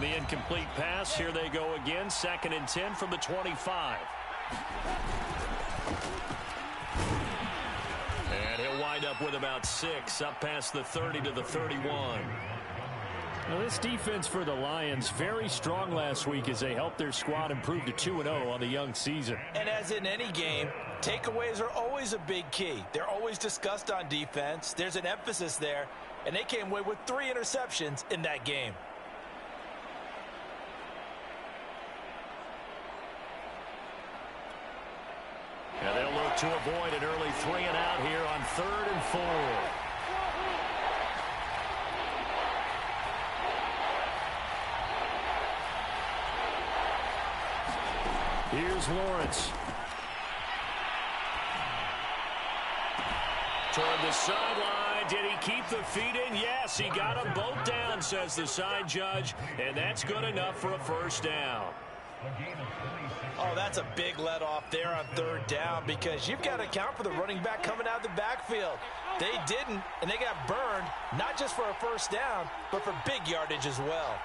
the incomplete pass. Here they go again. 2nd and 10 from the 25. And he'll wind up with about 6, up past the 30 to the 31. Now, this defense for the Lions, very strong last week as they helped their squad improve to 2-0 on the young season. And as in any game, takeaways are always a big key. They're always discussed on defense. There's an emphasis there, and they came away with 3 interceptions in that game. And they'll look to avoid an early 3-and-out here on 3rd and 4. Here's Lawrence. Toward the sideline. Did he keep the feet in? Yes, he got them both down, says the side judge. And that's good enough for a first down. Oh, that's a big let-off there on 3rd down because you've got to account for the running back coming out of the backfield. They didn't, and they got burned, not just for a first down, but for big yardage as well.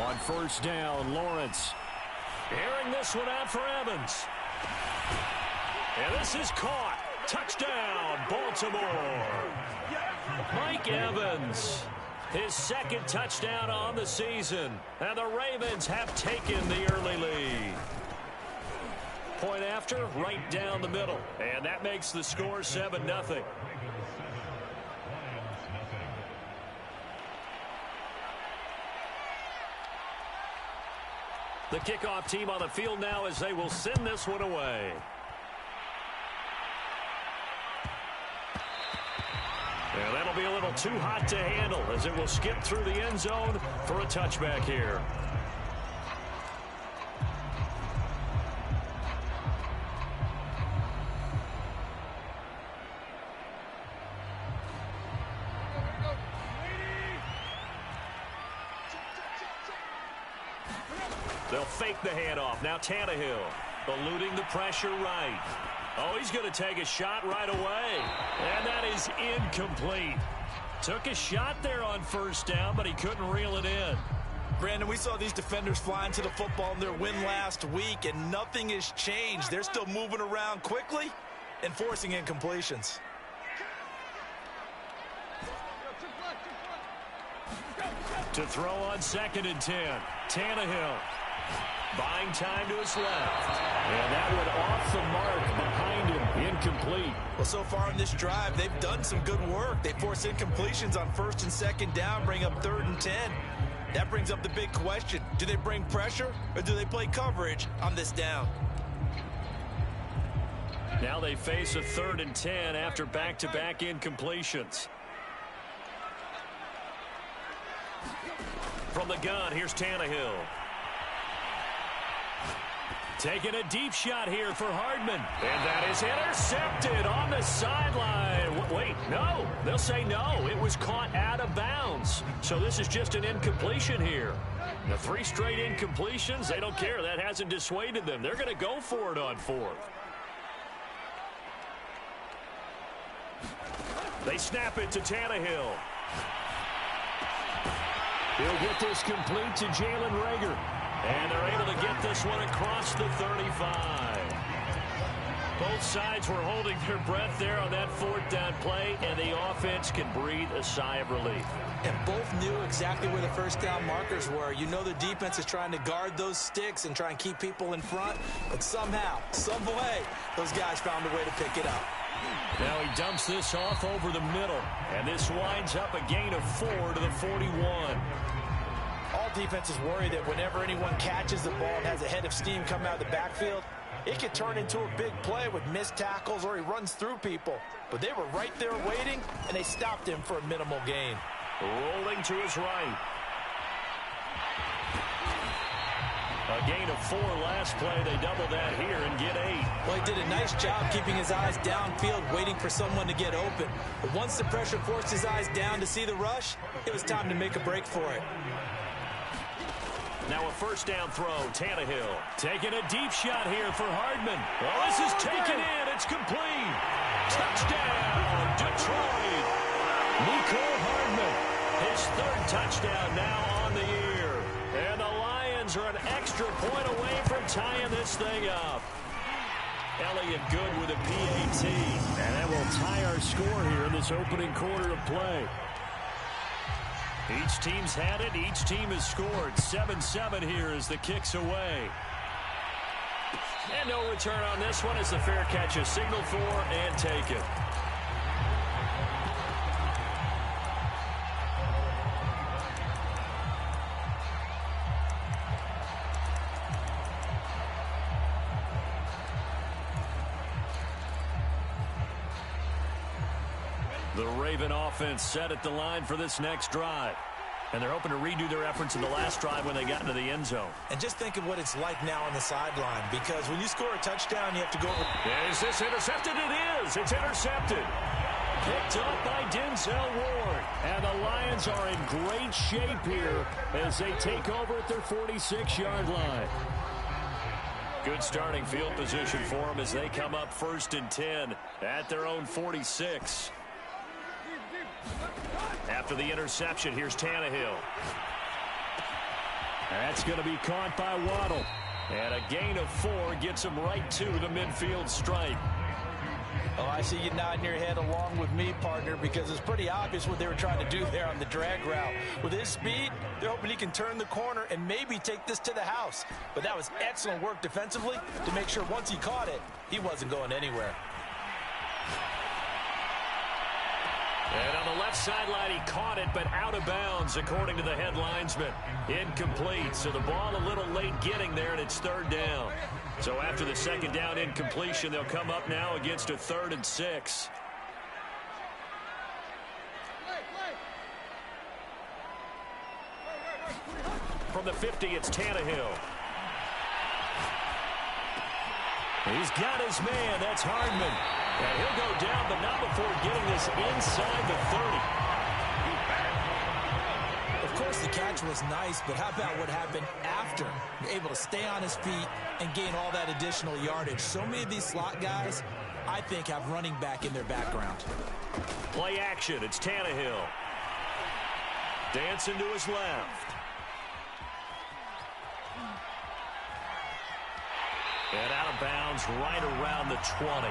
On 1st down, Lawrence. Airing this one out for Evans. And this is caught. Touchdown, Baltimore. Mike Evans, his 2nd touchdown on the season. And the Ravens have taken the early lead. Point after, right down the middle. And that makes the score 7-0. The kickoff team on the field now as they will send this one away. And that'll be a little too hot to handle as it will skip through the end zone for a touchback here. They'll fake the handoff. Now Tannehill eluding the pressure right. Oh, he's going to take a shot right away. And that is incomplete. Took a shot there on 1st down, but he couldn't reel it in. Brandon, we saw these defenders flying to the football in their win last week, and nothing has changed. They're still moving around quickly and forcing incompletions. To throw on 2nd and 10. Tannehill buying time to his left. And that one off the mark behind him. Incomplete. Well, so far in this drive, they've done some good work. They force incompletions on 1st and 2nd down, bring up 3rd and 10. That brings up the big question. Do they bring pressure or do they play coverage on this down? Now they face a 3rd and 10 after back-to-back incompletions. From the gun, here's Tannehill. Taking a deep shot here for Hardman. And that is intercepted on the sideline. Wait, no. They'll say no. It was caught out of bounds. So this is just an incompletion here. The 3 straight incompletions, they don't care. That hasn't dissuaded them. They're going to go for it on 4th. They snap it to Tannehill. He'll get this complete to Jalen Reagor. And they're able to get this one across the 35. Both sides were holding their breath there on that 4th down play, and the offense can breathe a sigh of relief. And both knew exactly where the 1st down markers were. You know the defense is trying to guard those sticks and try and keep people in front, but somehow, some way, those guys found a way to pick it up. Now he dumps this off over the middle, and this winds up a gain of 4 to the 41. All defenses worry that whenever anyone catches the ball and has a head of steam coming out of the backfield, it could turn into a big play with missed tackles or he runs through people. But they were right there waiting, and they stopped him for a minimal gain. Rolling to his right. A gain of 4 last play. They double that here and get 8. Well, he did a nice job keeping his eyes downfield, waiting for someone to get open. But once the pressure forced his eyes down to see the rush, it was time to make a break for it. Now a 1st down throw, Tannehill. Taking a deep shot here for Hardman. Well, this is taken in. It's complete. Touchdown, Detroit. Mecole Hardman, his Third touchdown now on the year. And the Lions are an extra point away from tying this thing up. Elliott good with a PAT. And that will tie our score here in this opening quarter of play. Each team's had it. Each team has scored. 7-7 here as the kick's away. And no return on this one as the fair catch is signaled for and taken. The Raven offense set at the line for this next drive. And they're hoping to redo their efforts in the last drive when they got into the end zone. And just think of what it's like now on the sideline, because when you score a touchdown, you have to go over. Is this intercepted? It is. It's intercepted. Picked up by Denzel Ward. And the Lions are in great shape here as they take over at their 46-yard line. Good starting field position for them as they come up 1st and 10 at their own 46. After the interception, here's Tannehill. That's going to be caught by Waddle. And a gain of 4 gets him right to the midfield stripe. Oh, I see you nodding your head along with me, partner, because it's pretty obvious what they were trying to do there on the drag route. With his speed, they're hoping he can turn the corner and maybe take this to the house. But that was excellent work defensively to make sure once he caught it, he wasn't going anywhere. And on the left sideline, he caught it, but out of bounds, according to the head linesman. Incomplete, so the ball a little late getting there, and it's 3rd down. So after the 2nd down incompletion, they'll come up now against a 3rd and 6. From the 50, it's Tannehill. He's got his man. That's Hardman. And he'll go down, but not before getting this inside the 30. Of course, the catch was nice, but how about what happened after? Able to stay on his feet and gain all that additional yardage. So many of these slot guys, I think, have running back in their background. Play action. It's Tannehill. Dancing to his left. And out of bounds right around the 20.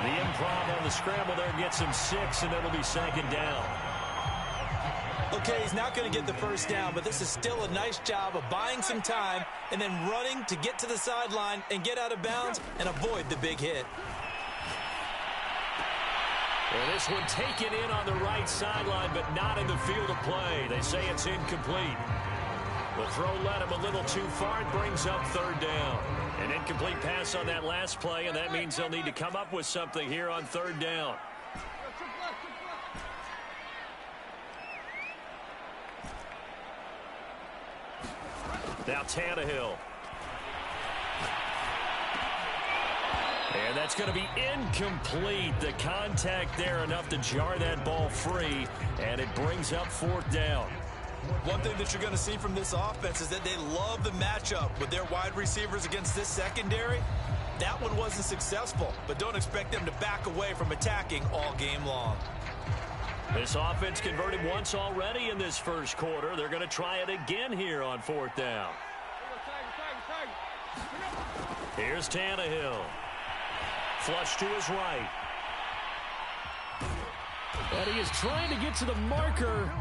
The improv on the scramble there gets him 6, and it'll be 2nd down. Okay, he's not going to get the 1st down, but this is still a nice job of buying some time and then running to get to the sideline and get out of bounds and avoid the big hit. And this one taken in on the right sideline, but not in the field of play. They say it's incomplete. The throw led him a little too far. It brings up 3rd down. An incomplete pass on that last play, and that means they'll need to come up with something here on 3rd down. Now Tannehill. And that's going to be incomplete. The contact there enough to jar that ball free, and it brings up 4th down. One thing that you're going to see from this offense is that they love the matchup with their wide receivers against this secondary. That one wasn't successful, but don't expect them to back away from attacking all game long. This offense converted once already in this 1st quarter. They're going to try it again here on 4th down. Here's Tannehill. Flush to his right. And he is trying to get to the marker.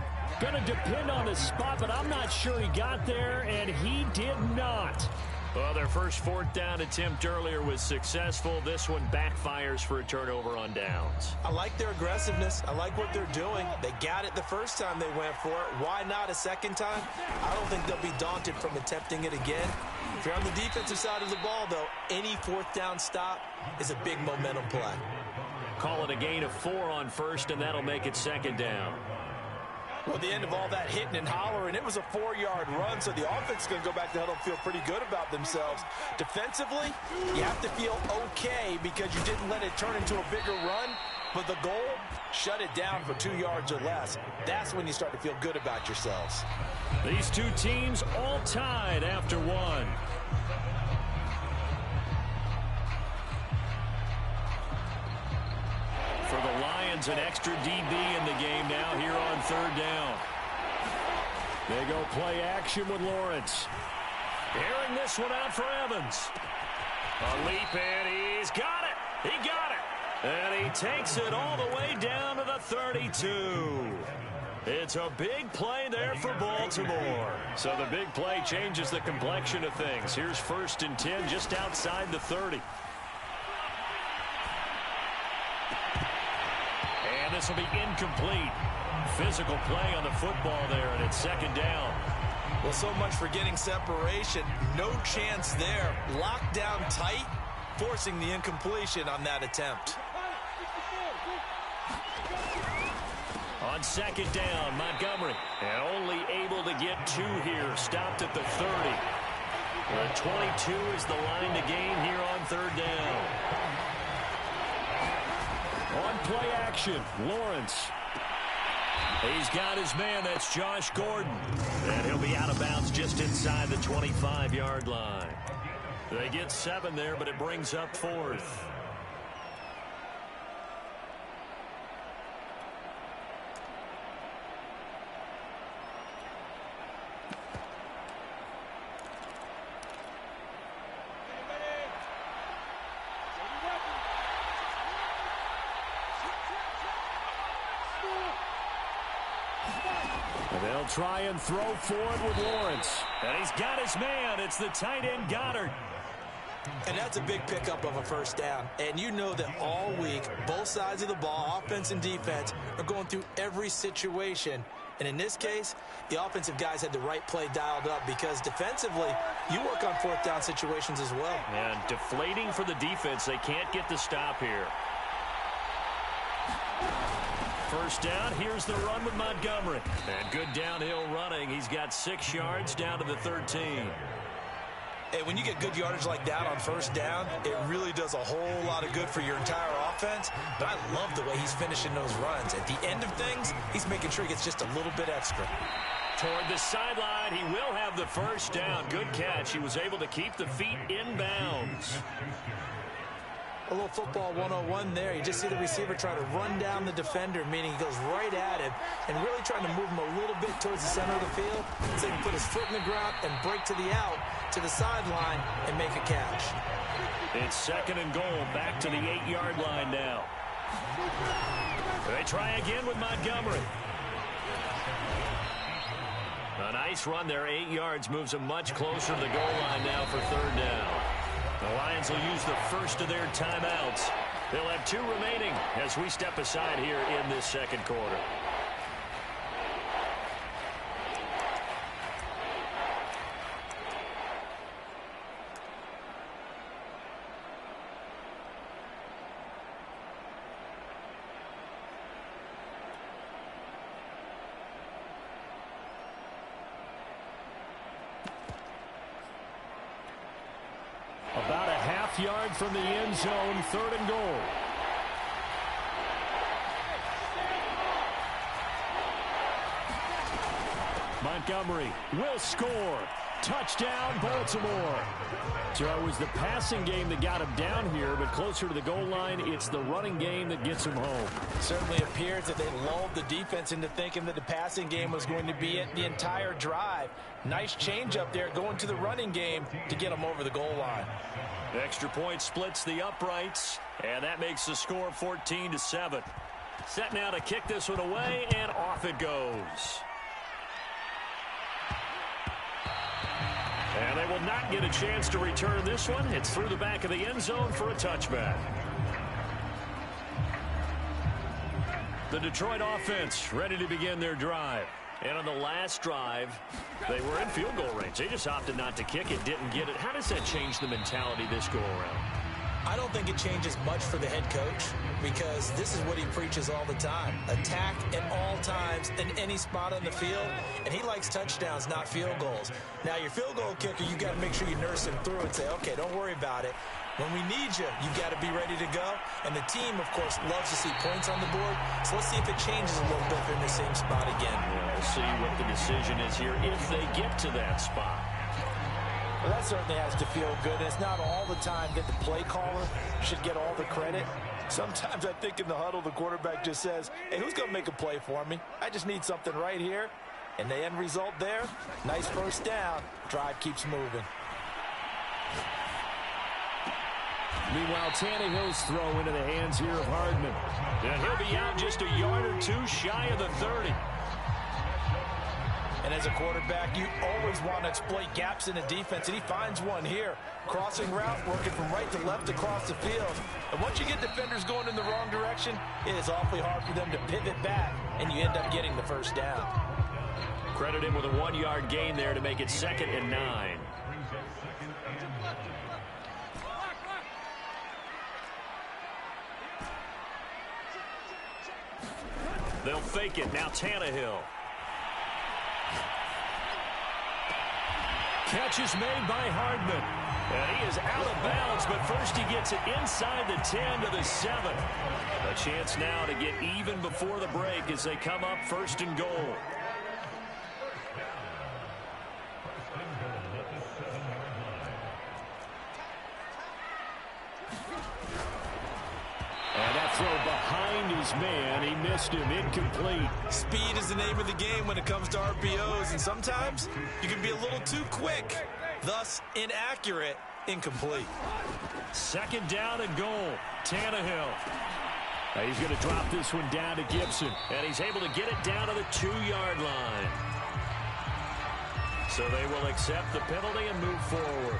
Going to depend on the spot, but I'm not sure he got there, and he did not. Well, their first 4th down attempt earlier was successful. This one backfires for a turnover on downs. I like their aggressiveness. I like what they're doing. They got it the first time they went for it. Why not a 2nd time? I don't think they'll be daunted from attempting it again. If you're on the defensive side of the ball, though, any 4th down stop is a big momentum play. Call it a gain of 4 on 1st, and that'll make it 2nd down. Well, at the end of all that hitting and hollering, it was a 4-yard run, so the offense is going to go back to the huddle and feel pretty good about themselves. Defensively, you have to feel okay because you didn't let it turn into a bigger run, but the goal, shut it down for 2 yards or less. That's when you start to feel good about yourselves. These two teams all tied after 1. For the Lions, an extra DB in the game now here on 3rd down. They go play action with Lawrence. Airing this one out for Evans. A leap in. He's got it. He got it. And he takes it all the way down to the 32. It's a big play there for Baltimore. So the big play changes the complexion of things. Here's 1st and 10 just outside the 30. And this will be incomplete. Physical play on the football there, and it's 2nd down. Well, so much for getting separation. No chance there. Locked down tight, forcing the incompletion on that attempt. On 2nd down, Montgomery. And only able to get 2 here. Stopped at the 30. The 22 is the line to gain here on 3rd down. On play action, Lawrence. He's got his man. That's Josh Gordon. And he'll be out of bounds just inside the 25-yard line. They get 7 there, but it brings up 4th. They'll try and throw for it with Lawrence. And he's got his man. It's the tight end Goddard. And that's a big pickup of a 1st down. And you know that all week, both sides of the ball, offense and defense, are going through every situation. And in this case, the offensive guys had the right play dialed up because defensively, you work on 4th down situations as well. And deflating for the defense. They can't get the stop here. 1st down, here's the run with Montgomery. And good downhill running. He's got 6 yards down to the 13. And when you get good yardage like that on 1st down, it really does a whole lot of good for your entire offense. But I love the way he's finishing those runs. At the end of things, he's making sure he gets just a little bit extra. Toward the sideline, he will have the 1st down. Good catch. He was able to keep the feet in bounds. A little football 101 there. You just see the receiver trying to run down the defender, meaning he goes right at him and really trying to move him a little bit towards the center of the field so he can put his foot in the ground and break to the out, to the sideline, and make a catch. It's 2nd and goal, back to the 8-yard line now. They try again with Montgomery. A nice run there, 8 yards, moves them much closer to the goal line now for 3rd down. The Lions will use the first of their timeouts. They'll have 2 remaining as we step aside here in this 2nd quarter. About a half-yard from the end zone, 3rd and goal. Montgomery will score. Touchdown, Baltimore. So it was the passing game that got him down here, but closer to the goal line, it's the running game that gets him home. Certainly appears that they lulled the defense into thinking that the passing game was going to be it the entire drive. Nice change up there going to the running game to get them over the goal line. The extra point splits the uprights, and that makes the score 14-7. Set now to kick this one away, and off it goes. And they will not get a chance to return this one. It's through the back of the end zone for a touchback. The Detroit offense ready to begin their drive. And on the last drive, they were in field goal range. They just opted not to kick it, didn't get it. How does that change the mentality this go around? I don't think it changes much for the head coach because this is what he preaches all the time. Attack at all times in any spot on the field, and he likes touchdowns, not field goals. Now, your field goal kicker, you got to make sure you nurse him through and say, okay, don't worry about it. When we need you, you got to be ready to go. And the team, of course, loves to see points on the board. So let's see if it changes a little bit if they're in the same spot again. Yeah, we'll see what the decision is here if they get to that spot. Well, that certainly has to feel good. And it's not all the time that the play caller should get all the credit. Sometimes I think in the huddle, the quarterback just says, hey, who's going to make a play for me? I just need something right here. And the end result there, nice first down. Drive keeps moving. Meanwhile, Tannehill's throw into the hands here of Hardman. And he'll be out just a yard or two shy of the 30. And as a quarterback, you always want to exploit gaps in the defense, and he finds one here. Crossing route, working from right to left across the field. And once you get defenders going in the wrong direction, it is awfully hard for them to pivot back, and you end up getting the first down. Credit him with a 1-yard gain there to make it 2nd and 9. They'll fake it. Now Tannehill. Catch is made by Hardman. And he is out of bounds, but first he gets it inside the 10 to the 7. A chance now to get even before the break as they come up 1st and goal. And that throw behind his man. He missed him. Incomplete. Speed is the name of the game when it comes to RPOs, and sometimes you can be a little too quick. Thus, inaccurate, incomplete. 2nd down and goal. Tannehill. Now he's going to drop this one down to Gibson. And he's able to get it down to the 2-yard line. So they will accept the penalty and move forward.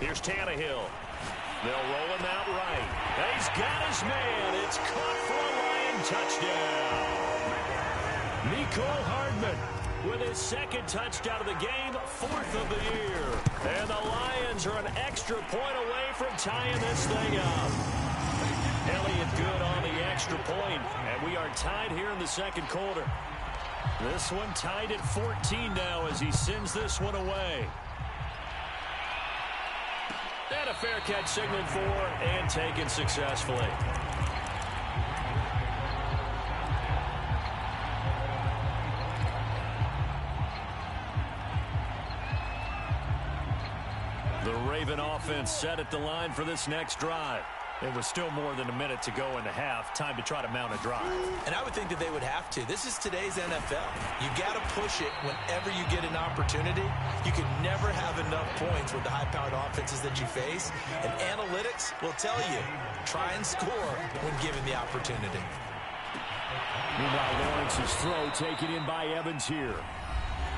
Here's Tannehill. They'll roll him out right. He's got his man. It's caught for a Lion touchdown. Mecole Hardman with his 2nd touchdown of the game, 4th of the year. And the Lions are an extra point away from tying this thing up. Elliott good on the extra point, and we are tied here in the 2nd quarter. This one tied at 14 now as he sends this one away. And a fair catch signaled for and taken successfully. The Raven offense set at the line for this next drive. It was still more than a minute to go in the half. Time to try to mount a drive. And I would think that they would have to. This is today's NFL. You got to push it whenever you get an opportunity. You can never have enough points with the high-powered offenses that you face. And analytics will tell you, try and score when given the opportunity. Meanwhile, Lawrence's throw taken in by Evans here.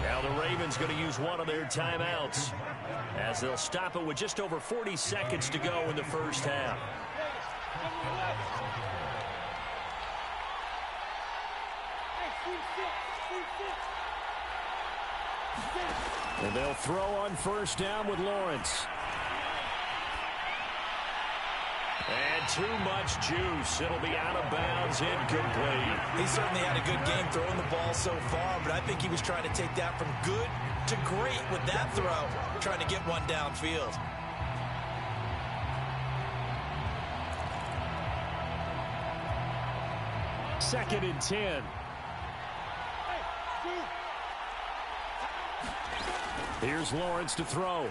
Now the Ravens going to use one of their timeouts as they'll stop it with just over 40 seconds to go in the first half. And they'll throw on 1st down with Lawrence. And too much juice. It'll be out of bounds, incomplete. He certainly had a good game throwing the ball so far, but I think he was trying to take that from good to great with that throw, trying to get one downfield. Second and 10. Here's Lawrence to throw.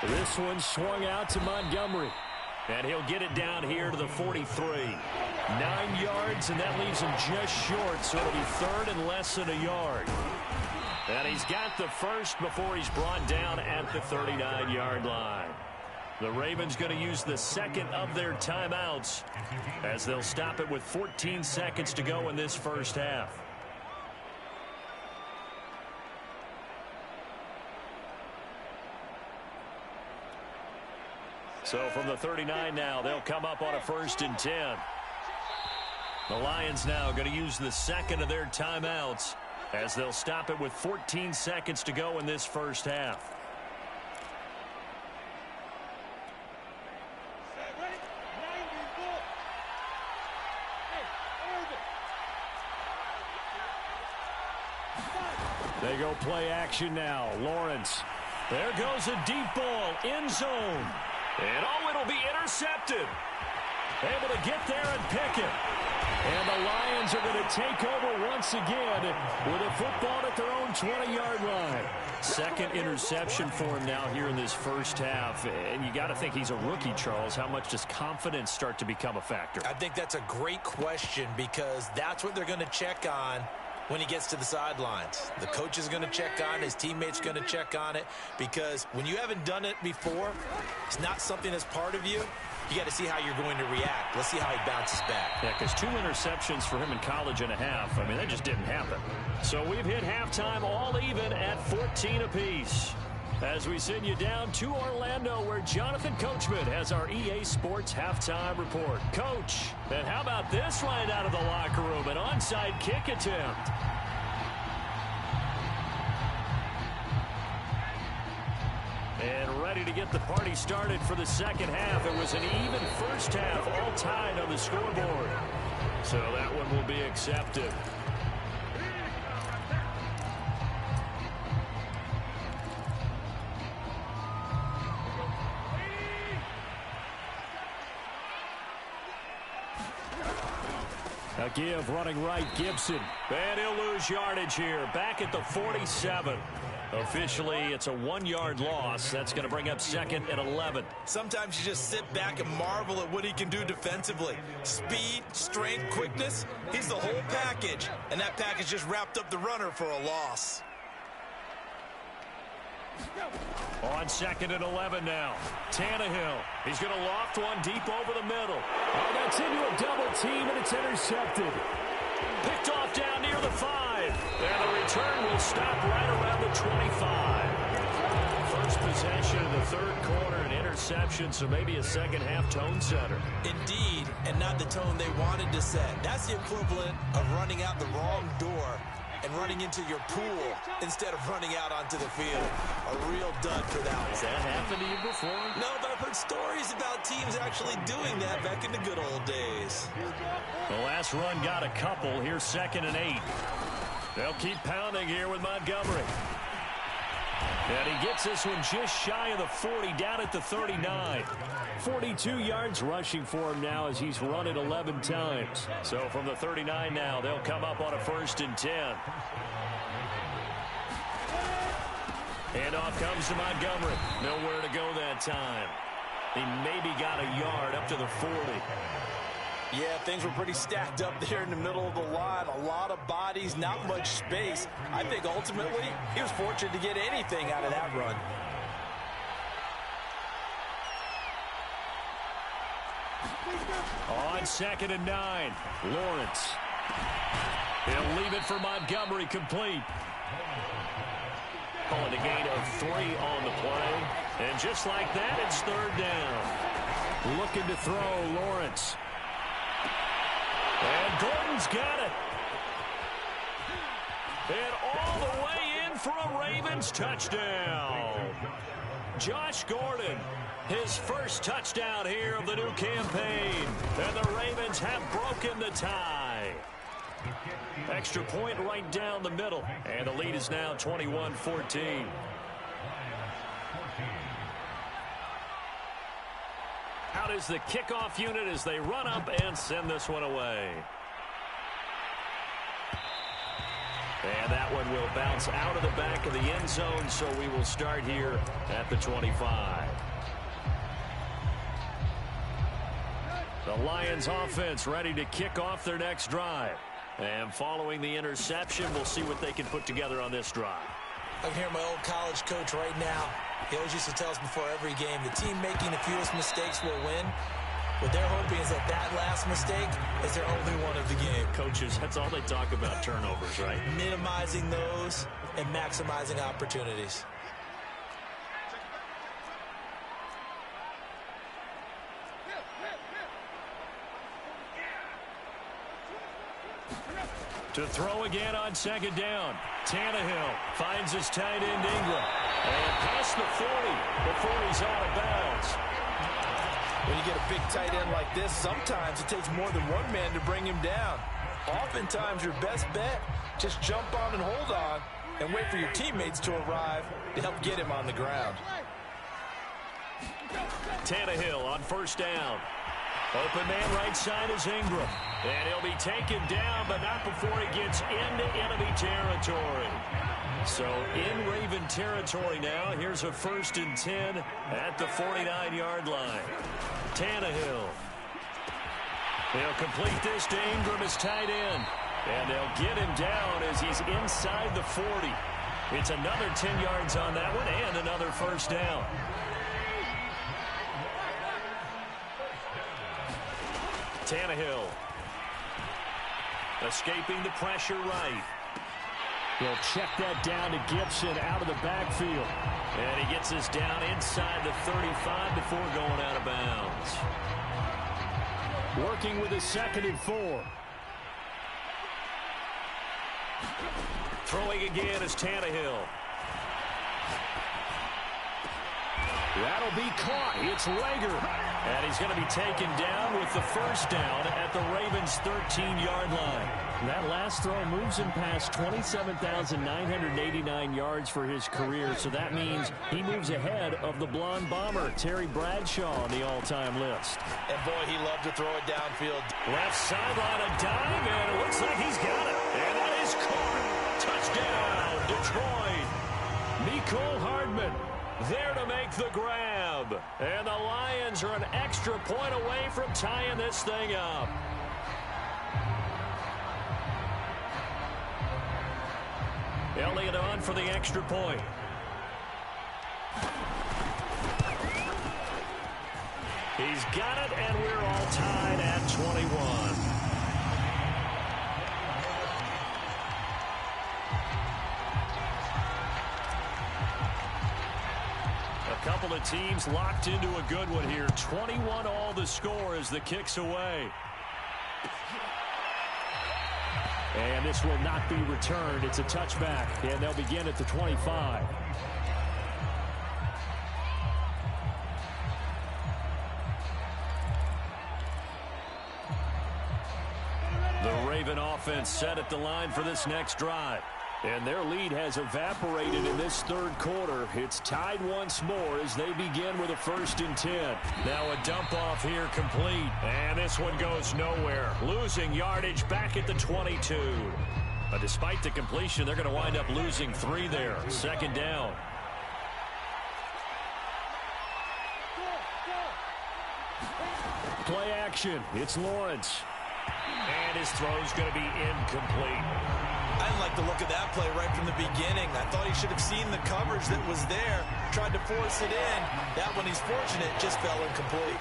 This one swung out to Montgomery. And he'll get it down here to the 43. 9 yards, and that leaves him just short, so it'll be 3rd and less than a yard. And he's got the first before he's brought down at the 39-yard line. The Ravens going to use the 2nd of their timeouts as they'll stop it with 14 seconds to go in this first half. So from the 39 now, they'll come up on a 1st and 10. The Lions now going to use the 2nd of their timeouts as they'll stop it with 14 seconds to go in this first half. They go play action now. Lawrence. There goes a deep ball, end zone. And oh, it'll be intercepted. Able to get there and pick it. And the Lions are going to take over once again with a football at their own 20-yard line. Second interception for him now here in this first half. And you got to think he's a rookie, Charles. How much does confidence start to become a factor? I think that's a great question because that's what they're going to check on when he gets to the sidelines. The coach is going to check on it. His teammates are going to check on it because when you haven't done it before, it's not something that's part of you. You got to see how you're going to react. Let's see how he bounces back. Yeah, because 2 interceptions for him in college and a half. I mean, that just didn't happen. So we've hit halftime all even at 14 apiece. As we send you down to Orlando, where Jonathan Coachman has our EA Sports halftime report. Coach, and how about this right out of the locker room? An onside kick attempt. And ready to get the party started for the second half. It was an even first half, all tied on the scoreboard. So that one will be accepted. A give running right, Gibson. And he'll lose yardage here. Back at the 47. Officially, it's a 1-yard loss. That's going to bring up 2nd and 11. Sometimes you just sit back and marvel at what he can do defensively. Speed, strength, quickness. He's the whole package. And that package just wrapped up the runner for a loss. On 2nd and 11 now. Tannehill. He's going to loft one deep over the middle. Oh, that's into a double team, and it's intercepted. Picked off down near the 5. And the return will stop right around the 25. First possession of the third quarter, an interception, so maybe a second-half tone setter. Indeed, and not the tone they wanted to set. That's the equivalent of running out the wrong door and running into your pool instead of running out onto the field. A real dud for that one. Has that happened to you before? No, but I've heard stories about teams actually doing that back in the good old days. The last run got a couple. Here's 2nd and 8. They'll keep pounding here with Montgomery. And he gets this one just shy of the 40, down at the 39. 42 yards rushing for him now as he's run it 11 times. So from the 39 now, they'll come up on a 1st and 10. And off comes to Montgomery. Nowhere to go that time. He maybe got a yard up to the 40. Yeah, things were pretty stacked up there in the middle of the line. A lot of bodies, not much space. I think ultimately he was fortunate to get anything out of that run. On 2nd and 9, Lawrence. He'll leave it for Montgomery, complete. Calling a gain of 3 on the play. And just like that, it's 3rd down. Looking to throw, Lawrence. And Gordon's got it. And all the way in for a Ravens touchdown. Josh Gordon, his first touchdown here of the new campaign. And the Ravens have broken the tie. Extra point right down the middle. And the lead is now 21-14. Out is the kickoff unit as they run up and send this one away. And that one will bounce out of the back of the end zone, so we will start here at the 25. The Lions offense ready to kick off their next drive. And following the interception, we'll see what they can put together on this drive. I can hear my old college coach right now. He always used to tell us before every game, the team making the fewest mistakes will win. What they're hoping is that that last mistake is their only one of the game. Coaches, that's all they talk about, turnovers, right? Minimizing those and maximizing opportunities. To throw again on 2nd down. Tannehill finds his tight end Ingram. And past the 40 before he's out of bounds. When you get a big tight end like this, sometimes it takes more than one man to bring him down. Oftentimes your best bet, just jump on and hold on and wait for your teammates to arrive to help get him on the ground. Tannehill on 1st down. Open man right side is Ingram. And he'll be taken down, but not before he gets into enemy territory. So in Raven territory now. Here's a 1st and 10 at the 49-yard line. Tannehill. He'll complete this to Ingram as tight end. And they'll get him down as he's inside the 40. It's another 10 yards on that one and another 1st down. Tannehill. Escaping the pressure right. He'll check that down to Gibson out of the backfield. And he gets us down inside the 35 before going out of bounds. Working with a 2nd and 4. Throwing again is Tannehill. That'll be caught. It's Rager. And he's going to be taken down with the 1st down at the Ravens' 13-yard line. That last throw moves him past 27,989 yards for his career, so that means he moves ahead of the blonde bomber, Terry Bradshaw, on the all-time list. And boy, he loved to throw it downfield. Left sideline, a dive, and it looks like he's got it. And that is caught. Touchdown, Detroit. Mecole Hardman there to make the grab. And the Lions are an extra point away from tying this thing up. Elliott on for the extra point. He's got it, and we're all tied at 21. A couple of teams locked into a good one here. 21 all the score as the kick's away. And this will not be returned. It's a touchback, and they'll begin at the 25. The Raven offense set at the line for this next drive. And their lead has evaporated in this 3rd quarter. It's tied once more as they begin with a 1st and 10. Now a dump off here complete. And this one goes nowhere. Losing yardage back at the 22. But despite the completion, they're going to wind up losing 3 there. 2nd down. Play action. It's Lawrence. And his throw's going to be incomplete. I didn't like the look of that play right from the beginning. I thought he should have seen the coverage that was there, tried to force it in. That one, he's fortunate, just fell incomplete.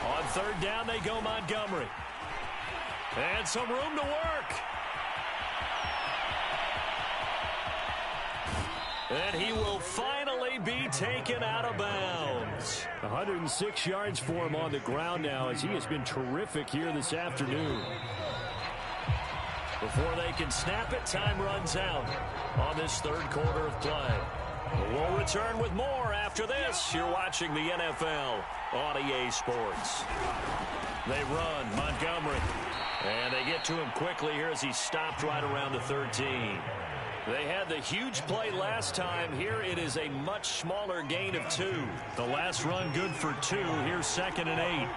On 3rd down, they go Montgomery. And some room to work. And he will finally be taken out of bounds. 106 yards for him on the ground now as he has been terrific here this afternoon. Before they can snap it, time runs out on this 3rd quarter of play. We'll return with more after this. You're watching the NFL on EA Sports. They run Montgomery. And they get to him quickly here as he's stopped right around the 13. They had the huge play last time. Here it is a much smaller gain of 2. The last run good for 2. Here's 2nd and 8.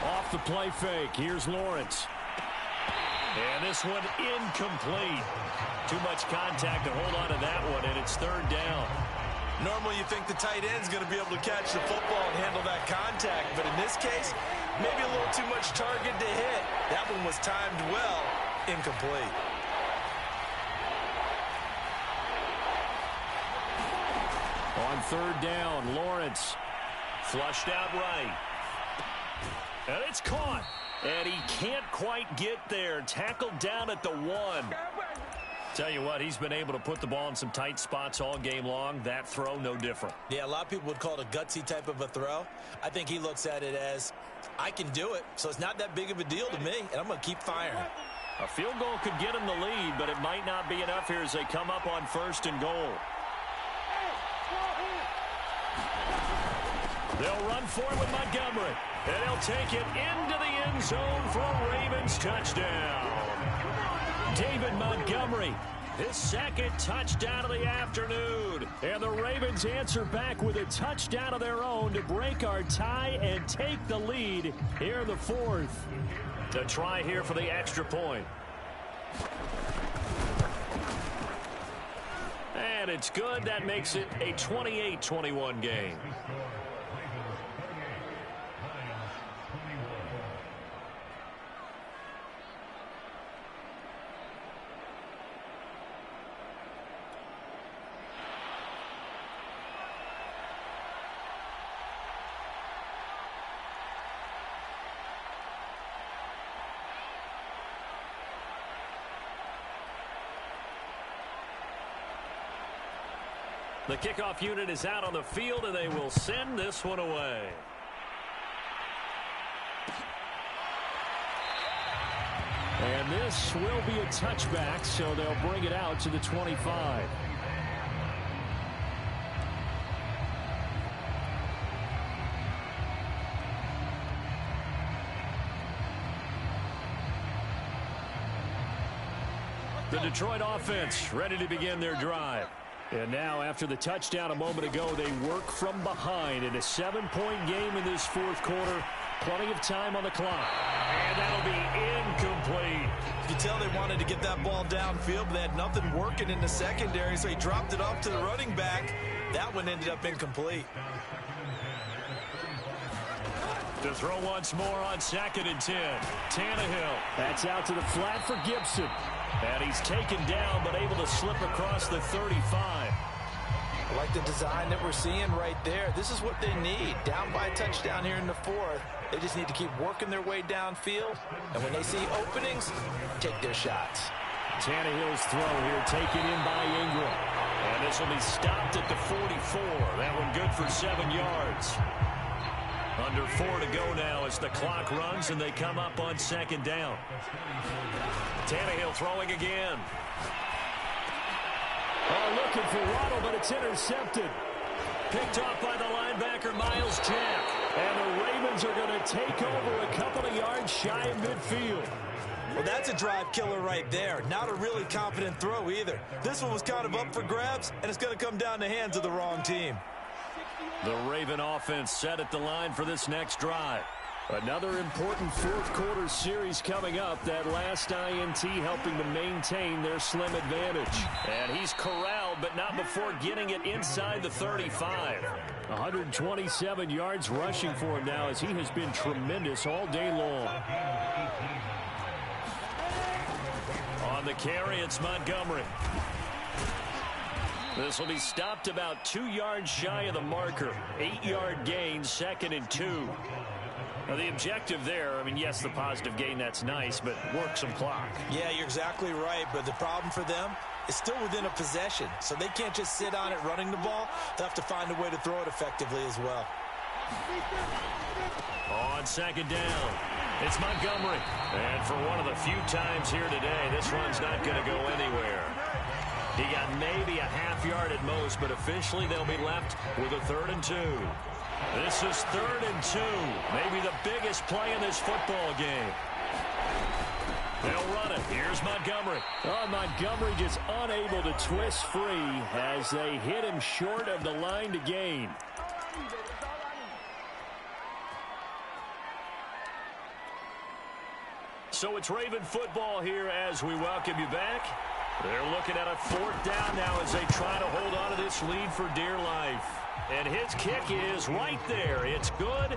Off the play fake. Here's Lawrence. And this one incomplete. Too much contact to hold on to that one, and it's 3rd down. Normally you think the tight end's going to be able to catch the football and handle that contact, but in this case, maybe a little too much target to hit. That one was timed well, incomplete. On 3rd down, Lawrence flushed out right. And it's caught. And he can't quite get there. Tackled down at the 1. Tell you what, he's been able to put the ball in some tight spots all game long. That throw, no different. Yeah, a lot of people would call it a gutsy type of a throw. I think he looks at it as, I can do it, so it's not that big of a deal to me, and I'm going to keep firing. A field goal could get him the lead, but it might not be enough here as they come up on 1st and goal. They'll run for it with Montgomery, and they'll take it into the end zone for a Ravens touchdown. David Montgomery His second touchdown of the afternoon. And the Ravens answer back with a touchdown of their own to break our tie and take the lead here in the fourth. To try here for the extra point. And it's good. That makes it a 28-21 game. The kickoff unit is out on the field, and they will send this one away. And this will be a touchback, so they'll bring it out to the 25. The Detroit offense ready to begin their drive. And now, after the touchdown a moment ago, they work from behind in a 7-point game in this fourth quarter. Plenty of time on the clock. And that'll be incomplete. You can tell they wanted to get that ball downfield, but they had nothing working in the secondary, so he dropped it off to the running back. That one ended up incomplete. To throw once more on 2nd and 10. Tannehill. That's out to the flat for Gibson. And he's taken down, but able to slip across the 35. I like the design that we're seeing right there. This is what they need. Down by a touchdown here in the fourth. They just need to keep working their way downfield. And when they see openings, take their shots. Tannehill's throw here taken in by Ingram. And this will be stopped at the 44. That one good for 7 yards. Under 4 to go now as the clock runs and they come up on 2nd down. Tannehill throwing again. Oh, looking for Waddle, but it's intercepted. Picked off by the linebacker, Miles Jack. And the Ravens are going to take over a couple of yards shy of midfield. Well, that's a drive killer right there. Not a really confident throw either. This one was kind of up for grabs, and it's going to come down the hands of the wrong team. The Raven offense set at the line for this next drive. Another important fourth quarter series coming up. That last INT helping to maintain their slim advantage. And he's corralled, but not before getting it inside the 35. 127 yards rushing for him now as he has been tremendous all day long. On the carry, it's Montgomery. This will be stopped about 2 yards shy of the marker. 8-yard gain, 2nd and 2. Now, the objective there, I mean, yes, the positive gain, that's nice, but work some clock. Yeah, you're exactly right, but the problem for them is still within a possession, so they can't just sit on it running the ball. They'll have to find a way to throw it effectively as well. On 2nd down, it's Montgomery. And for one of the few times here today, this run's not going to go anywhere. He got maybe a half yard at most, but officially they'll be left with a 3rd and 2. This is 3rd and 2. Maybe the biggest play in this football game. They'll run it. Here's Montgomery. Oh, Montgomery just unable to twist free as they hit him short of the line to gain. So it's Raven football here as we welcome you back. They're looking at a 4th down now as they try to hold on to this lead for dear life. And his kick is right there. It's good.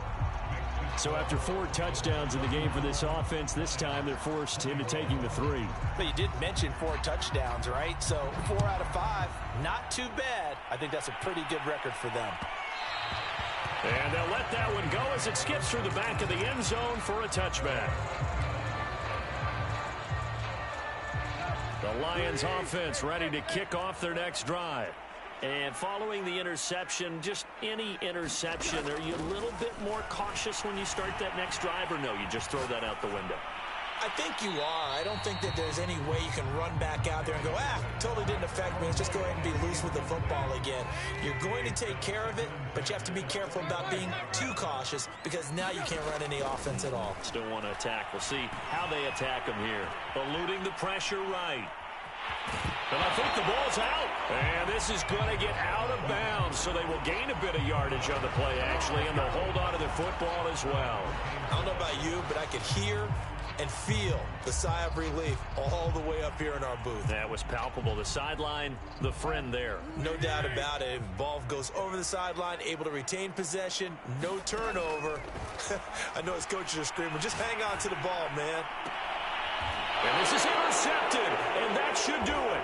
So after 4 touchdowns in the game for this offense, this time they're forced into taking the 3. But you did mention 4 touchdowns, right? So 4 out of 5, not too bad. I think that's a pretty good record for them. And they'll let that one go as it skips through the back of the end zone for a touchback. The Lions offense ready to kick off their next drive. And following the interception, just any interception, are you a little bit more cautious when you start that next drive, or no, you just throw that out the window? I think you are. I don't think that there's any way you can run back out there and go, totally didn't affect me. Let's just go ahead and be loose with the football again. You're going to take care of it, but you have to be careful about being too cautious because now you can't run any offense at all. Still want to attack. We'll see how they attack them here. Eluding the pressure right. And I think the ball's out. And this is going to get out of bounds, so they will gain a bit of yardage on the play, actually, and they'll hold on to their football as well. I don't know about you, but I could hear and feel the sigh of relief all the way up here in our booth. That was palpable. The sideline, the friend there. No doubt about it. If the ball goes over the sideline, able to retain possession, no turnover. I know his coaches are screaming, just hang on to the ball, man. And this is intercepted, and that should do it.